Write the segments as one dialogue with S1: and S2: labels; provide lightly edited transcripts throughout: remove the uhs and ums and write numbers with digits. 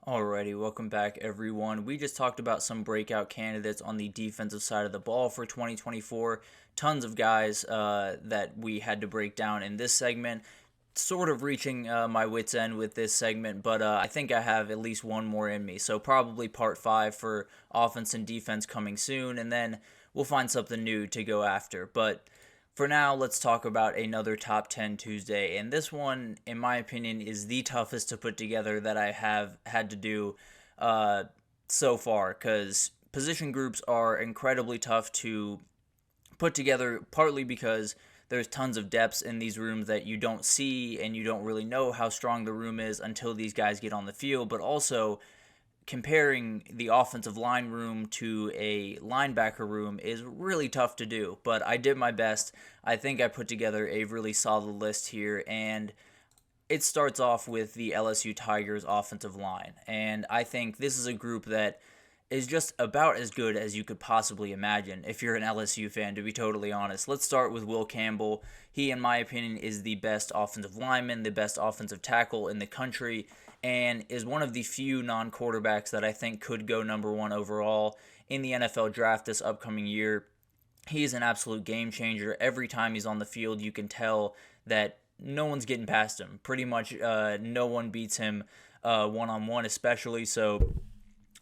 S1: Alrighty, welcome back everyone. We just talked about some breakout candidates on the defensive side of the ball for 2024. Tons of guys that we had to break down in this segment. Sort of reaching my wit's end with this segment, but I think I have at least one more in me. So probably part 5 for offense and defense coming soon, and then we'll find something new to go after. But for now, let's talk about another Top 10 Tuesday. And this one, in my opinion, is the toughest to put together that I have had to do so far, because position groups are incredibly tough to put together, partly because there's tons of depths in these rooms that you don't see, and you don't really know how strong the room is until these guys get on the field, but also comparing the offensive line room to a linebacker room is really tough to do, but I did my best. I think I put together a really solid list here, and it starts off with the LSU Tigers offensive line, and I think this is a group that is just about as good as you could possibly imagine if you're an LSU fan, to be totally honest. Let's start with Will Campbell. He, in my opinion, is the best offensive lineman, the best offensive tackle in the country, and is one of the few non-quarterbacks that I think could go number one overall in the NFL draft this upcoming year. He's an absolute game changer. Every time he's on the field, you can tell that no one's getting past him. Pretty much no one beats him one-on-one especially, so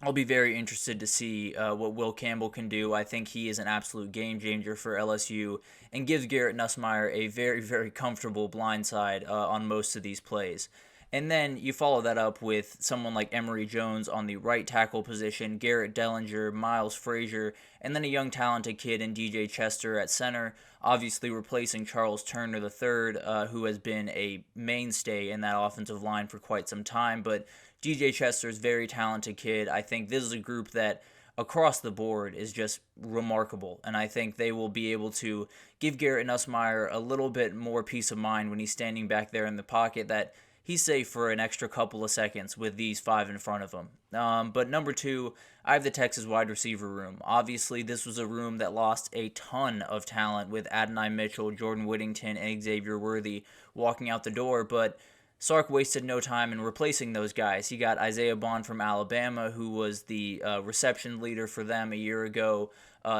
S1: I'll be very interested to see what Will Campbell can do. I think he is an absolute game changer for LSU and gives Garrett Nussmeier a very, very comfortable blindside on most of these plays. And then you follow that up with someone like Emory Jones on the right tackle position, Garrett Dellinger, Miles Frazier, and then a young talented kid in DJ Chester at center, obviously replacing Charles Turner III, who has been a mainstay in that offensive line for quite some time. But DJ Chester is a very talented kid. I think this is a group that across the board is just remarkable, and I think they will be able to give Garrett Nussmeier a little bit more peace of mind when he's standing back there in the pocket, that he's safe for an extra couple of seconds with these 5 in front of him. But number 2, I have the Texas wide receiver room. Obviously, this was a room that lost a ton of talent with Adonai Mitchell, Jordan Whittington, and Xavier Worthy walking out the door, but Sark wasted no time in replacing those guys. He got Isaiah Bond from Alabama, who was the reception leader for them a year ago.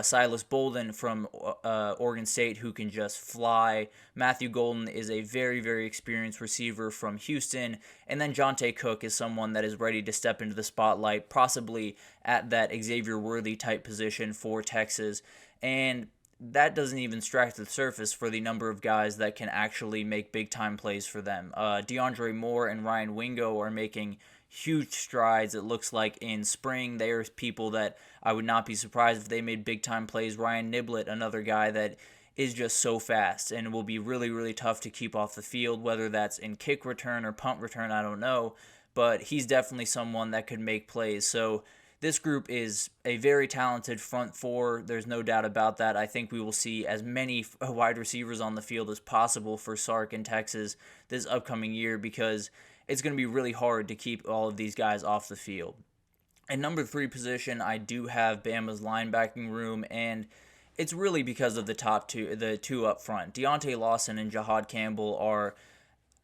S1: Silas Bolden from Oregon State, who can just fly. Matthew Golden is a very, very experienced receiver from Houston. And then Jonte Cook is someone that is ready to step into the spotlight, possibly at that Xavier Worthy type position for Texas. And that doesn't even scratch the surface for the number of guys that can actually make big-time plays for them. DeAndre Moore and Ryan Wingo are making huge strides. It looks like in spring, there's people that I would not be surprised if they made big-time plays. Ryan Niblett, another guy that is just so fast and will be really, really tough to keep off the field, whether that's in kick return or punt return, I don't know. But he's definitely someone that could make plays. So this group is a very talented front four. There's no doubt about that. I think we will see as many wide receivers on the field as possible for Sark in Texas this upcoming year, because it's going to be really hard to keep all of these guys off the field. At number 3 position, I do have Bama's linebacking room, and it's really because of the two up front. Deontay Lawson and Jahad Campbell are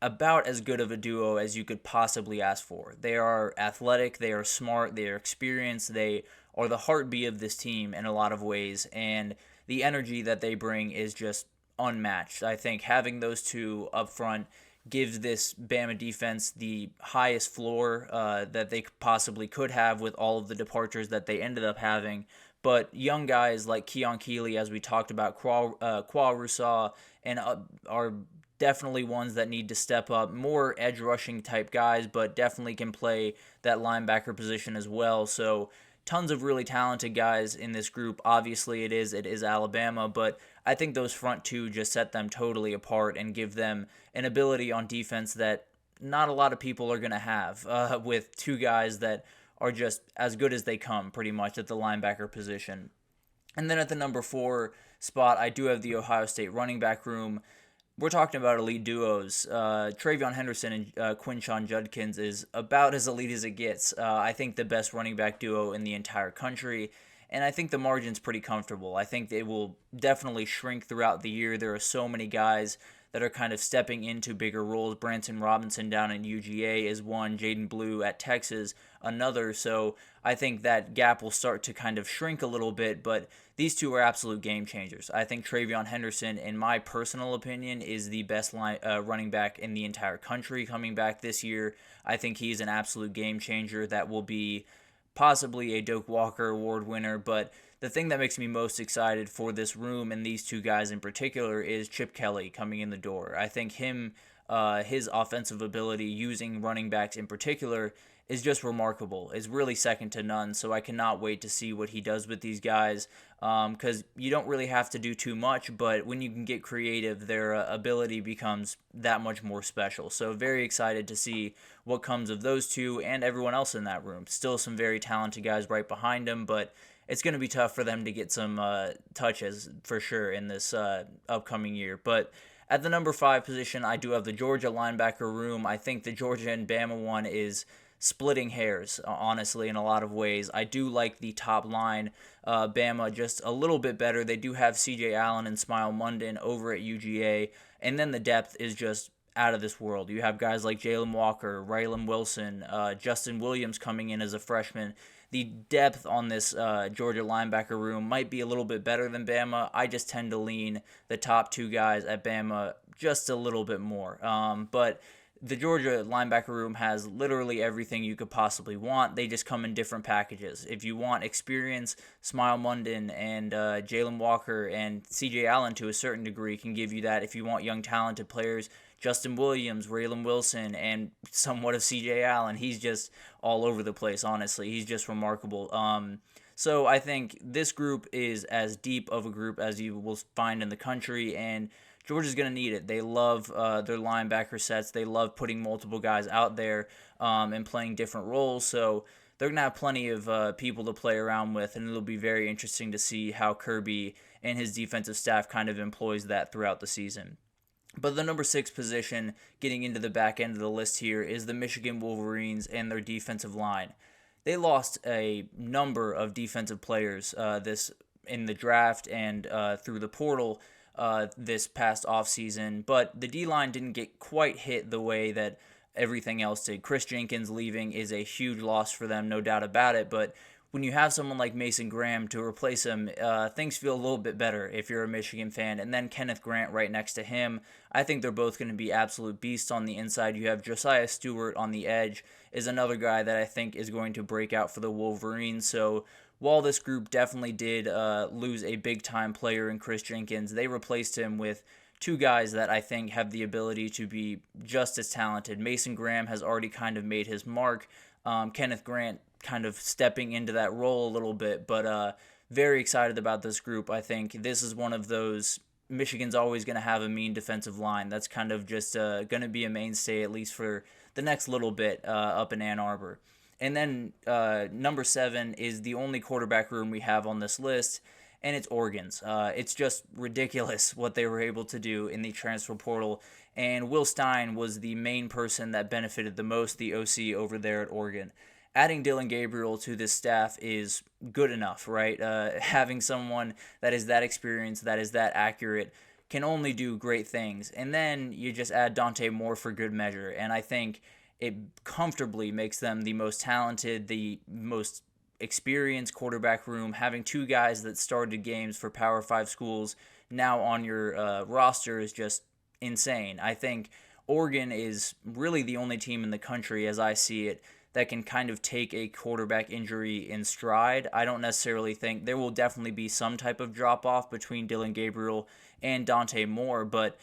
S1: about as good of a duo as you could possibly ask for. They are athletic, they are smart, they are experienced, they are the heartbeat of this team in a lot of ways, and the energy that they bring is just unmatched. I think having those two up front gives this Bama defense the highest floor that they possibly could have with all of the departures that they ended up having. But young guys like Keon Keeley, as we talked about, Kwa Rousseau, and are definitely ones that need to step up. More edge rushing type guys, but definitely can play that linebacker position as well. So tons of really talented guys in this group. Obviously it is Alabama, but I think those front two just set them totally apart and give them an ability on defense that not a lot of people are going to have, with two guys that are just as good as they come pretty much at the linebacker position. And then at the number 4 spot, I do have the Ohio State running back room. We're talking about elite duos. Travion Henderson and Quinshon Judkins is about as elite as it gets. I think the best running back duo in the entire country, and I think the margin's pretty comfortable. I think they will definitely shrink throughout the year. There are so many guys that are kind of stepping into bigger roles. Branson Robinson down in UGA is one, Jaden Blue at Texas another. So I think that gap will start to kind of shrink a little bit, but these two are absolute game changers. I think Travion Henderson, in my personal opinion, is the best running back in the entire country coming back this year. I think he's an absolute game changer that will be possibly a Doak Walker Award winner, but the thing that makes me most excited for this room and these two guys in particular is Chip Kelly coming in the door. I think his offensive ability using running backs in particular is just remarkable. It's really second to none, so I cannot wait to see what he does with these guys, because you don't really have to do too much, but when you can get creative, their ability becomes that much more special. So very excited to see what comes of those two and everyone else in that room. Still some very talented guys right behind them, but it's going to be tough for them to get some touches for sure in this upcoming year. But at the number 5 position, I do have the Georgia linebacker room. I think the Georgia and Bama one is splitting hairs, honestly, in a lot of ways. I do like the top line. Bama just a little bit better. They do have C.J. Allen and Smile Munden over at UGA, and then the depth is just out of this world. You have guys like Jalen Walker, Raylan Wilson, Justin Williams coming in as a freshman. The depth on this Georgia linebacker room might be a little bit better than Bama. I just tend to lean the top two guys at Bama just a little bit more. But the Georgia linebacker room has literally everything you could possibly want. They just come in different packages. If you want experience, Smile Munden and Jalen Walker and C.J. Allen to a certain degree can give you that. If you want young talented players, Justin Williams, Raylan Wilson, and somewhat of C.J. Allen, he's just all over the place, honestly. He's just remarkable. So I think this group is as deep of a group as you will find in the country, and Georgia's going to need it. They love their linebacker sets. They love putting multiple guys out there and playing different roles. So they're going to have plenty of people to play around with, and it'll be very interesting to see how Kirby and his defensive staff kind of employs that throughout the season. But the number 6 position, getting into the back end of the list here, is the Michigan Wolverines and their defensive line. They lost a number of defensive players this in the draft and through the portal this past offseason, but the D-line didn't get quite hit the way that everything else did. Chris Jenkins leaving is a huge loss for them, no doubt about it, but when you have someone like Mason Graham to replace him, things feel a little bit better if you're a Michigan fan. And then Kenneth Grant right next to him. I think they're both going to be absolute beasts on the inside. You have Josiah Stewart on the edge is another guy that I think is going to break out for the Wolverines. So while this group definitely did lose a big-time player in Chris Jenkins, they replaced him with two guys that I think have the ability to be just as talented. Mason Graham has already kind of made his mark. Kenneth Grant kind of stepping into that role a little bit, but very excited about this group. I think this is one of those, Michigan's always going to have a mean defensive line. That's kind of just going to be a mainstay, at least for the next little bit up in Ann Arbor. And then number 7 is the only quarterback room we have on this list, and it's Oregon's. It's just ridiculous what they were able to do in the transfer portal, and Will Stein was the main person that benefited the most, the OC over there at Oregon. Adding Dylan Gabriel to this staff is good enough, right? Having someone that is that experienced, that is that accurate, can only do great things. And then you just add Dante Moore for good measure, and I think it comfortably makes them the most talented, the most experienced quarterback room. Having two guys that started games for Power 5 schools now on your roster is just insane. I think Oregon is really the only team in the country, as I see it, that can kind of take a quarterback injury in stride. I don't necessarily think there will definitely be some type of drop-off between Dylan Gabriel and Dante Moore, but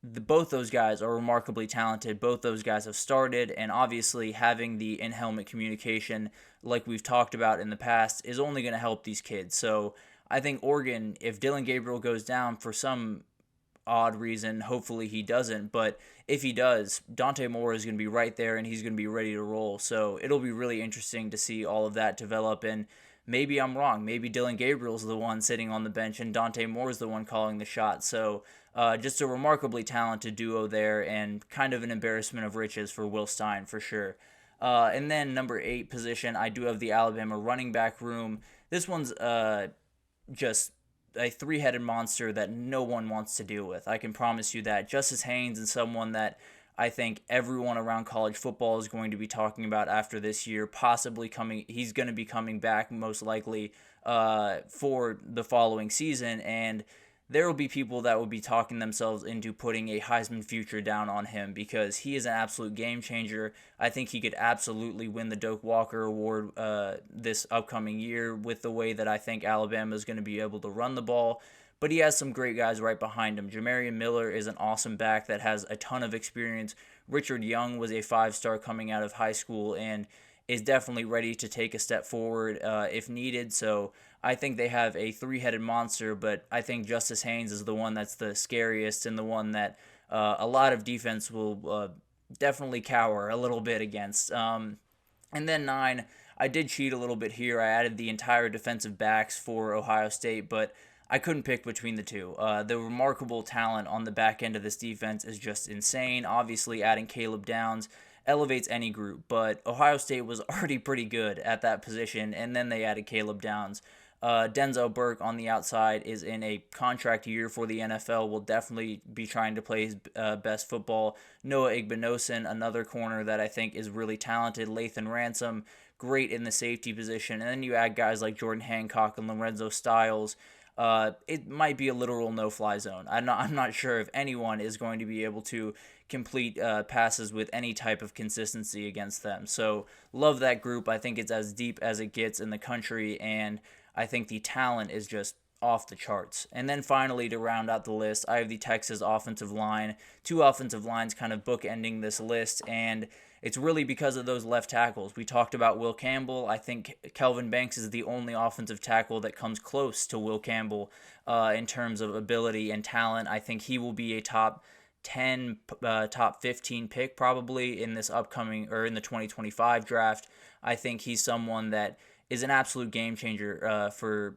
S1: both those guys are remarkably talented. Both those guys have started, and obviously having the in-helmet communication, like we've talked about in the past, is only going to help these kids. So I think Oregon, if Dylan Gabriel goes down for some odd reason, hopefully he doesn't, but if he does, Dante Moore is going to be right there and he's going to be ready to roll. So it'll be really interesting to see all of that develop, and maybe I'm wrong. Maybe Dylan Gabriel's the one sitting on the bench and Dante Moore's the one calling the shot. So just a remarkably talented duo there, and kind of an embarrassment of riches for Will Stein for sure. And then number 8 position, I do have the Alabama running back room. This one's just a three-headed monster that no one wants to deal with. I can promise you that. Justice Haynes is someone that I think everyone around college football is going to be talking about after this year, possibly coming. He's going to be coming back most likely for the following season, and there will be people that will be talking themselves into putting a Heisman future down on him because he is an absolute game changer. I think he could absolutely win the Doak Walker Award this upcoming year with the way that I think Alabama is going to be able to run the ball. But he has some great guys right behind him. Jamarian Miller is an awesome back that has a ton of experience. Richard Young was a five-star coming out of high school and is definitely ready to take a step forward if needed. So I think they have a three-headed monster, but I think Justice Haynes is the one that's the scariest and the one that a lot of defense will definitely cower a little bit against. And then 9, I did cheat a little bit here. I added the entire defensive backs for Ohio State, but I couldn't pick between the two. The remarkable talent on the back end of this defense is just insane. Obviously, adding Caleb Downs elevates any group, but Ohio State was already pretty good at that position, and then they added Caleb Downs. Denzel Burke on the outside is in a contract year for the NFL, will definitely be trying to play his best football. Noah Igbinosun, another corner that I think is really talented. Lathan Ransom, great in the safety position. And then you add guys like Jordan Hancock and Lorenzo Styles. It might be a literal no-fly zone. I'm not sure if anyone is going to be able to complete passes with any type of consistency against them. So love that group. I think it's as deep as it gets in the country, and I think the talent is just off the charts. And then finally, to round out the list, I have the Texas offensive line. 2 offensive lines kind of bookending this list, and it's really because of those left tackles. We talked about Will Campbell. I think Kelvin Banks is the only offensive tackle that comes close to Will Campbell in terms of ability and talent. I think he will be a top 10, top 15 pick probably in this upcoming, or in the 2025 draft. I think he's someone that is an absolute game changer for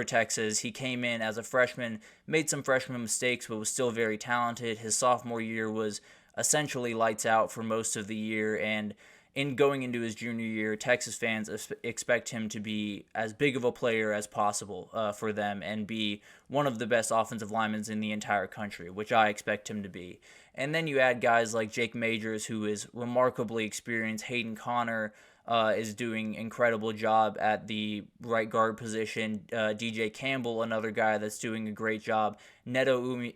S1: Texas. He came in as a freshman, made some freshman mistakes, but was still very talented. His sophomore year was essentially lights out for most of the year, and in going into his junior year, Texas fans expect him to be as big of a player as possible for them and be one of the best offensive linemen in the entire country, which I expect him to be. And then you add guys like Jake Majors, who is remarkably experienced. Hayden Connor is doing incredible job at the right guard position. DJ Campbell, another guy that's doing a great job. Neto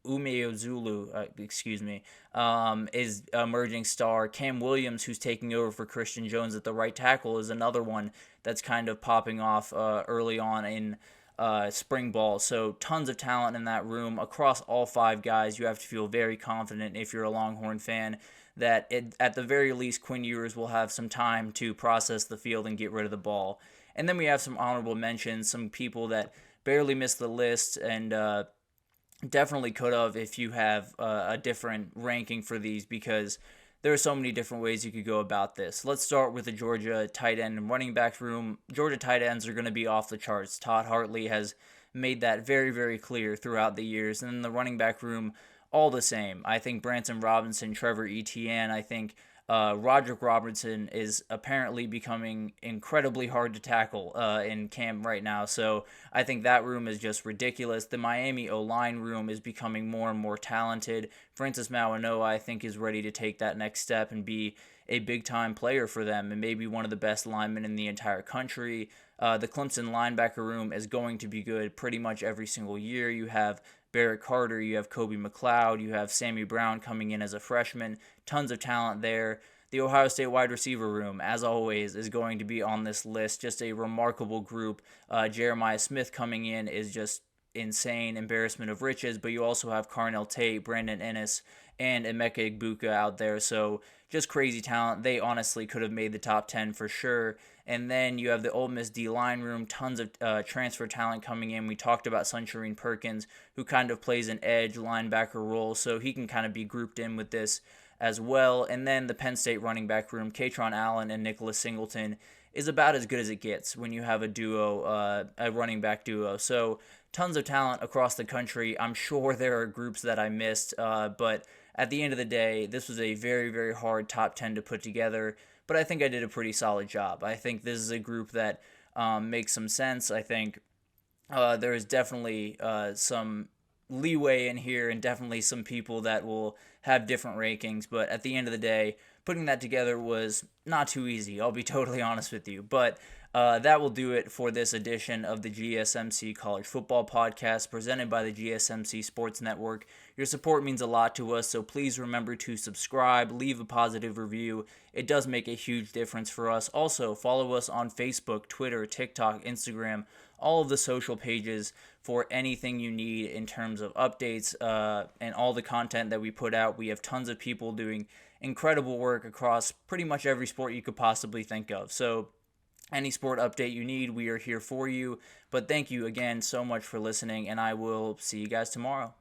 S1: Umeozulu, is emerging star. Cam Williams, who's taking over for Christian Jones at the right tackle, is another one that's kind of popping off early on in spring ball. So tons of talent in that room across all 5 guys. You have to feel very confident if you're a Longhorn fan that at the very least Quinn Ewers will have some time to process the field and get rid of the ball. And then we have some honorable mentions, some people that barely missed the list and definitely could have if you have a different ranking for these, because there are so many different ways you could go about this. Let's start with the Georgia tight end and running back room. Georgia tight ends are going to be off the charts. Todd Hartley has made that very, very clear throughout the years. And then the running back room, all the same. I think Branson Robinson, Trevor Etienne, I think Roderick Robertson is apparently becoming incredibly hard to tackle in camp right now. So I think that room is just ridiculous. The Miami O-line room is becoming more and more talented. Francis Mauanoa, I think, is ready to take that next step and be a big-time player for them and maybe one of the best linemen in the entire country. The Clemson linebacker room is going to be good pretty much every single year. You have Barrett Carter, you have Kobe McLeod, you have Sammy Brown coming in as a freshman. Tons of talent there. The Ohio State wide receiver room, as always, is going to be on this list. Just a remarkable group. Jeremiah Smith coming in is just insane, embarrassment of riches, but you also have Carnell Tate, Brandon Ennis, and Emeka Egbuka out there. So just crazy talent. They honestly could have made the top 10 for sure. And then you have the Ole Miss D-line room, tons of transfer talent coming in. We talked about Sunshine Perkins, who kind of plays an edge linebacker role, so he can kind of be grouped in with this as well. And then the Penn State running back room, Katron Allen and Nicholas Singleton, is about as good as it gets when you have a duo, a running back duo. So tons of talent across the country. I'm sure there are groups that I missed, but at the end of the day, this was a very, very hard top 10 to put together. But I think I did a pretty solid job. I think this is a group that makes some sense. I think there is definitely some leeway in here and definitely some people that will have different rankings. But at the end of the day, putting that together was not too easy. I'll be totally honest with you. But that will do it for this edition of the GSMC College Football Podcast presented by the GSMC Sports Network. Your support means a lot to us, so please remember to subscribe, leave a positive review. It does make a huge difference for us. Also, follow us on Facebook, Twitter, TikTok, Instagram, all of the social pages for anything you need in terms of updates and all the content that we put out. We have tons of people doing incredible work across pretty much every sport you could possibly think of. So any sport update you need, we are here for you. But thank you again so much for listening, and I will see you guys tomorrow.